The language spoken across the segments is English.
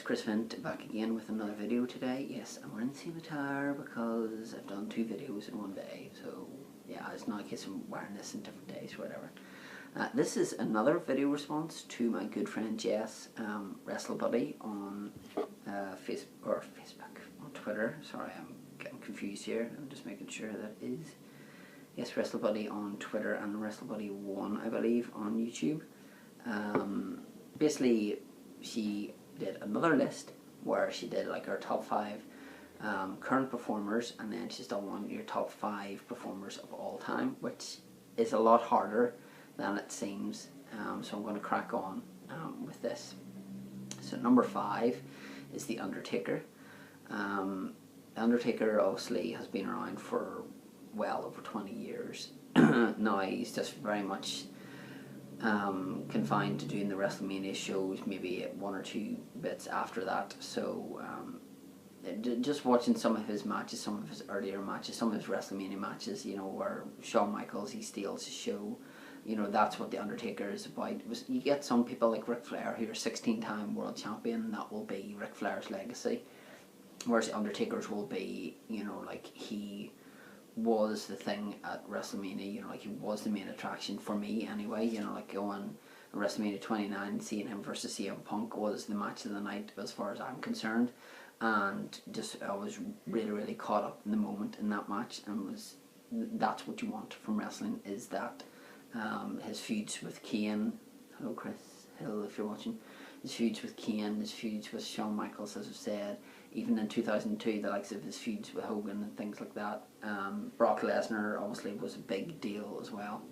Chris Vint back again with another video today. Yes, I'm wearing the same attire because I've done 2 videos in one day, so yeah, it's not a case of wearing this in different days or whatever. This is another video response to my good friend Jess, Wrestle Buddy on Facebook, on Twitter. Sorry, I'm getting confused here. I'm just making sure that is. Yes, Wrestle Buddy on Twitter and Wrestle Buddy 1, I believe, on YouTube. Basically, she did another list where she did like her top 5 current performers, and then she's done one of your top 5 performers of all time, which is a lot harder than it seems. So I'm going to crack on with this. So number 5 is The Undertaker. The Undertaker obviously has been around for well over 20 years. Now he's just very much confined to doing the WrestleMania shows, maybe 1 or 2 bits after that. So just watching some of his matches, some of his earlier matches, some of his WrestleMania matches, you know, where Shawn Michaels, he steals his show. You know, that's what The Undertaker is about. You get some people like Ric Flair, who are 16-time world champion, that will be Ric Flair's legacy. Whereas The Undertaker's will be, you know, like he was the thing at WrestleMania, you know, like he was the main attraction for me anyway, you know, like going WrestleMania 29, seeing him versus CM Punk was the match of the night as far as I'm concerned, and just I was really caught up in the moment in that match, and that's what you want from wrestling, is that his feuds with Kane, hello Chris Hill if you're watching, his feuds with Kane, his feuds with Shawn Michaels, as I've said, even in 2002, the likes of his feuds with Hogan and things like that. Brock Lesnar obviously was a big deal as well.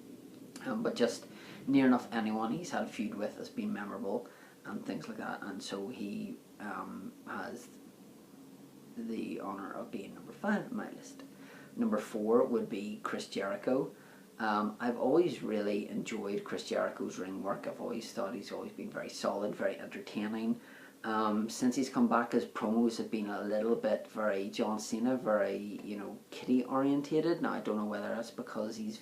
But just near enough anyone he's had a feud with has been memorable and things like that. And so he has the honour of being number 5 on my list. Number 4 would be Chris Jericho. I've always really enjoyed Chris Jericho's ring work. I've always thought he's always been very solid, very entertaining. Since he's come back, his promos have been a little bit very John Cena, very, you know, kiddie orientated. Now I don't know whether that's because he's,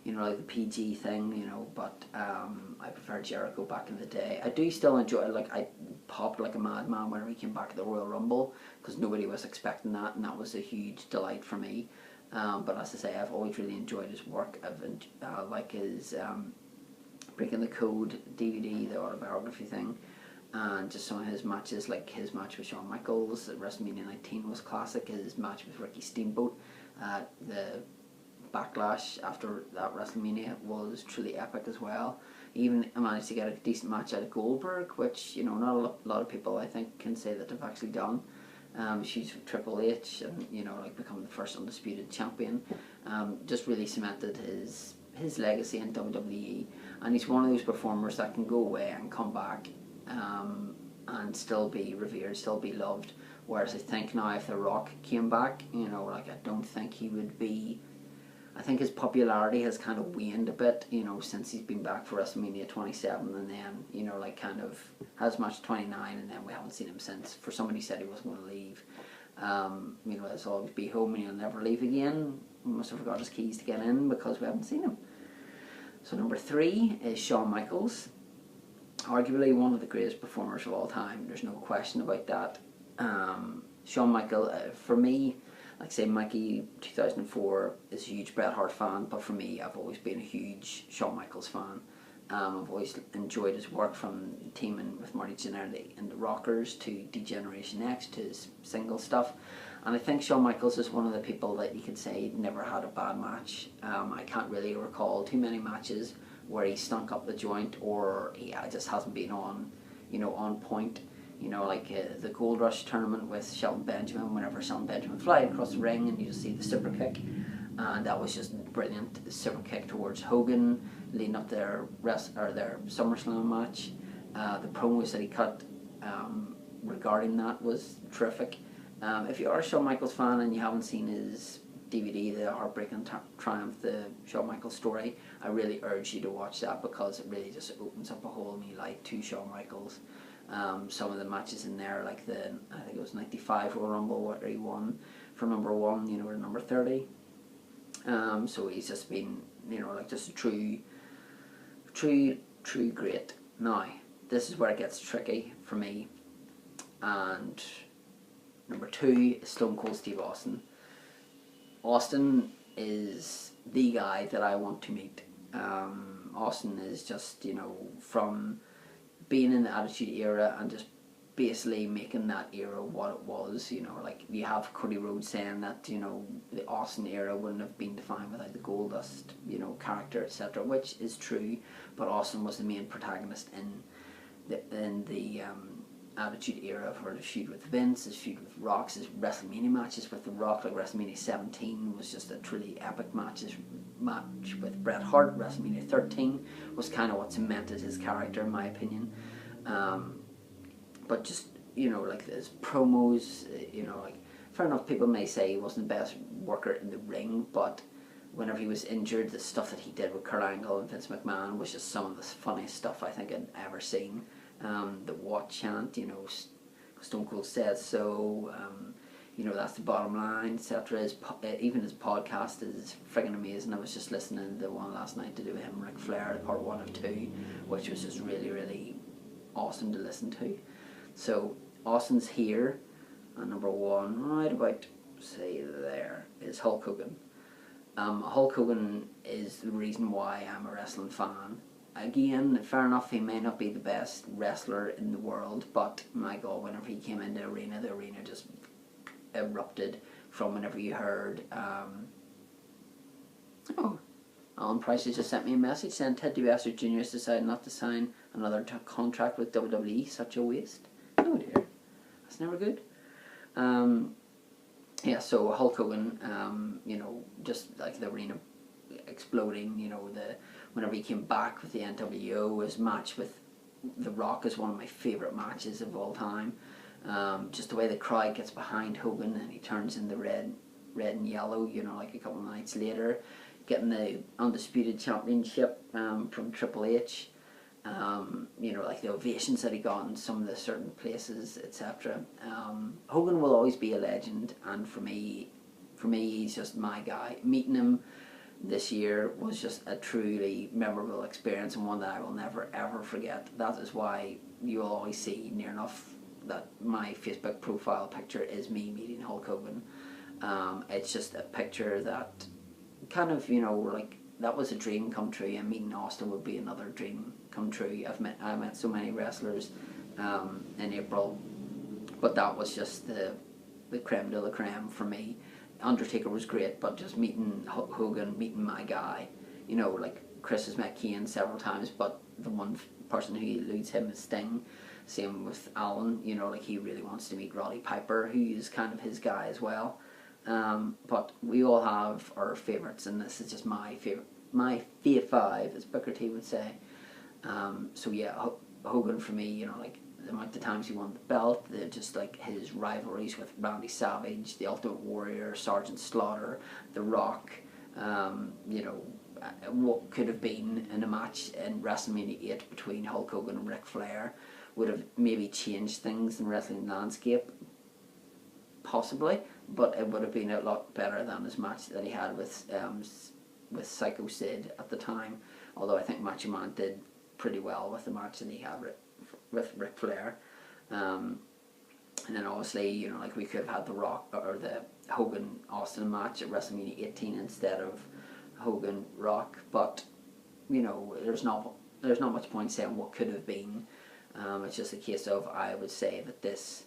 you know, like the PG thing, you know, but I prefer Jericho back in the day. I do still enjoy, like, I popped like a madman whenever he came back at the Royal Rumble, because nobody was expecting that, and that was a huge delight for me. But as I say, I've always really enjoyed his work. I've like his Breaking the Code DVD, the autobiography thing, and just some of his matches, like his match with Shawn Michaels at WrestleMania 19 was classic. His match with Ricky Steamboat at the Backlash after that WrestleMania was truly epic as well. Even managed to get a decent match out of Goldberg, which, you know, not a lot of people I think can say that they've actually done. She's with Triple H, and, you know, like become the first undisputed champion. Just really cemented his legacy in WWE, and he's one of those performers that can go away and come back and still be revered, still be loved. Whereas I think now if The Rock came back, you know, like I don't think he would be. I think his popularity has kind of waned a bit, you know, since he's been back for WrestleMania 27, and then, you know, like kind of has match 29, and then we haven't seen him since. For somebody who said he wasn't going to leave, you know, let's always be home and he'll never leave again. He must have forgot his keys to get in because we haven't seen him. So number 3 is Shawn Michaels. Arguably one of the greatest performers of all time. There's no question about that. Shawn Michaels, for me, like say Mikey 2004 is a huge Bret Hart fan, but for me, I've always been a huge Shawn Michaels fan. I've always enjoyed his work, from teaming with Marty Jannetty in the Rockers to D-Generation X to his single stuff. And I think Shawn Michaels is one of the people that you could say never had a bad match. I can't really recall too many matches where he stunk up the joint, or he just hasn't been on, you know, on point. You know, like the Gold Rush tournament with Shelton Benjamin, whenever Shelton Benjamin fly across the ring and you just see the super kick, and that was just brilliant. The super kick towards Hogan leading up their their SummerSlam match. The promos that he cut regarding that was terrific. If you are a Shawn Michaels fan and you haven't seen his DVD, The Heartbreak and Triumph, the Shawn Michaels story, I really urge you to watch that, because it really just opens up a whole new light to Shawn Michaels. Some of the matches in there, like I think it was 95 Royal Rumble where he won from number 1, you know, to number 30. So he's just been, you know, like just a true great. Now, this is where it gets tricky for me. and number 2 is Stone Cold Steve Austin. Austin is the guy that I want to meet. Austin is just, you know, from being in the Attitude Era and just basically making that era what it was, you know, like you have Cody Rhodes saying that, you know, the Austin era wouldn't have been defined without the Goldust, you know, character, etc., which is true, but Austin was the main protagonist in the Attitude Era for his feud with Vince, his feud with Rock, his WrestleMania matches with The Rock, like WrestleMania 17 was just a truly epic match. His match with Bret Hart, WrestleMania 13, was kind of what cemented his character, in my opinion. But just, you know, like his promos, you know, like, fair enough, people may say he wasn't the best worker in the ring, but whenever he was injured, the stuff that he did with Kurt Angle and Vince McMahon was just some of the funniest stuff I think I'd ever seen. The what chant, you know, Stone Cold said so, you know, that's the bottom line, etc. Even his podcast is friggin' amazing. I was just listening to the one last night to do with him, Ric Flair, part 1 of 2, which was just really, really awesome to listen to. So Austin's here, and number 1, right about, say, there, is Hulk Hogan. Hulk Hogan is the reason why I'm a wrestling fan. Again, fair enough, he may not be the best wrestler in the world, but my God, whenever he came into the arena just erupted from whenever you heard, oh, Alan Price has just sent me a message saying Ted DiBiase Jr. has decided not to sign another contract with WWE, such a waste. Oh dear, that's never good. Yeah, so Hulk Hogan, you know, just like the arena exploding, you know, whenever he came back with the NWO, his match with The Rock is one of my favourite matches of all time. Just the way the crowd gets behind Hogan and he turns in the red and yellow, you know, like a couple of nights later, getting the Undisputed Championship from Triple H, you know, like the ovations that he got in some of the certain places, etc. Hogan will always be a legend, and for me he's just my guy. Meeting him this year was just a truly memorable experience, and one that I will never ever forget. That is why you'll always see near enough that my Facebook profile picture is me meeting Hulk Hogan. It's just a picture that kind of, you know, like, that was a dream come true, and meeting Austin would be another dream come true. I met so many wrestlers in April, but that was just the creme de la creme for me. Undertaker was great, but just meeting Hogan, meeting my guy, you know, like Chris has met Kane several times, but the one person who eludes him is Sting. Same with Alan, you know, like he really wants to meet Roddy Piper, who is kind of his guy as well. But we all have our favourites, and this is just my favourite, my fave 5, as Booker T would say. So yeah, Hogan for me, you know, like the amount of times he won the belt, just like his rivalries with Randy Savage, the Ultimate Warrior, Sergeant Slaughter, The Rock, you know, what could have been in a match in WrestleMania 8 between Hulk Hogan and Ric Flair would have maybe changed things in the wrestling landscape, possibly, but it would have been a lot better than his match that he had with Psycho Sid at the time, although I think Macho Man did pretty well with the match that he had with Ric Flair. And then obviously, you know, like we could have had the Rock or the Hogan Austin match at WrestleMania 18 instead of Hogan Rock, but you know, there's not much point saying what could have been. It's just a case of, I would say that this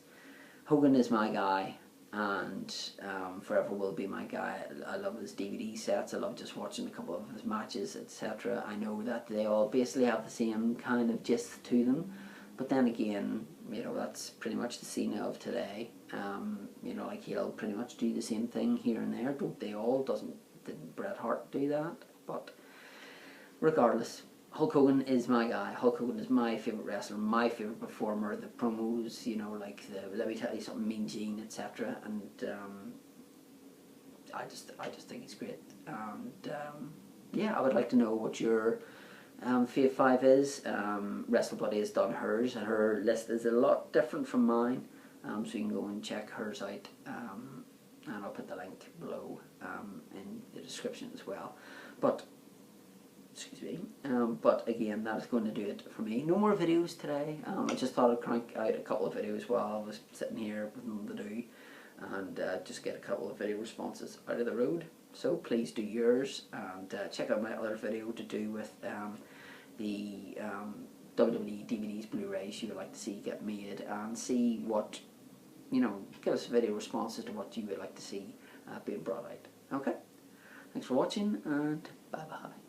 Hogan is my guy, and forever will be my guy. I love his DVD sets. I love just watching a couple of his matches, etc. I know that they all basically have the same kind of gist to them, but then again, you know, that's pretty much the scene of today. You know, like he'll pretty much do the same thing here and there. Don't they all? Didn't Bret Hart do that? But regardless, Hulk Hogan is my guy. Hulk Hogan is my favourite wrestler, my favourite performer. The promos, you know, like the Let Me Tell You Something, Mean Gene, etc. And I just think he's great. And yeah, I would like to know what your Fave 5 is. WrestleBuddy has done hers, and her list is a lot different from mine. So you can go and check hers out. And I'll put the link below in the description as well. But Excuse me. But again, that is going to do it for me. No more videos today. I just thought I'd crank out a couple of videos while I was sitting here with nothing to do, and just get a couple of video responses out of the road. So please do yours, and check out my other video to do with the WWE DVDs, Blu-rays you would like to see get made, and see what, give us video responses to what you would like to see being brought out. Okay? Thanks for watching, and bye-bye.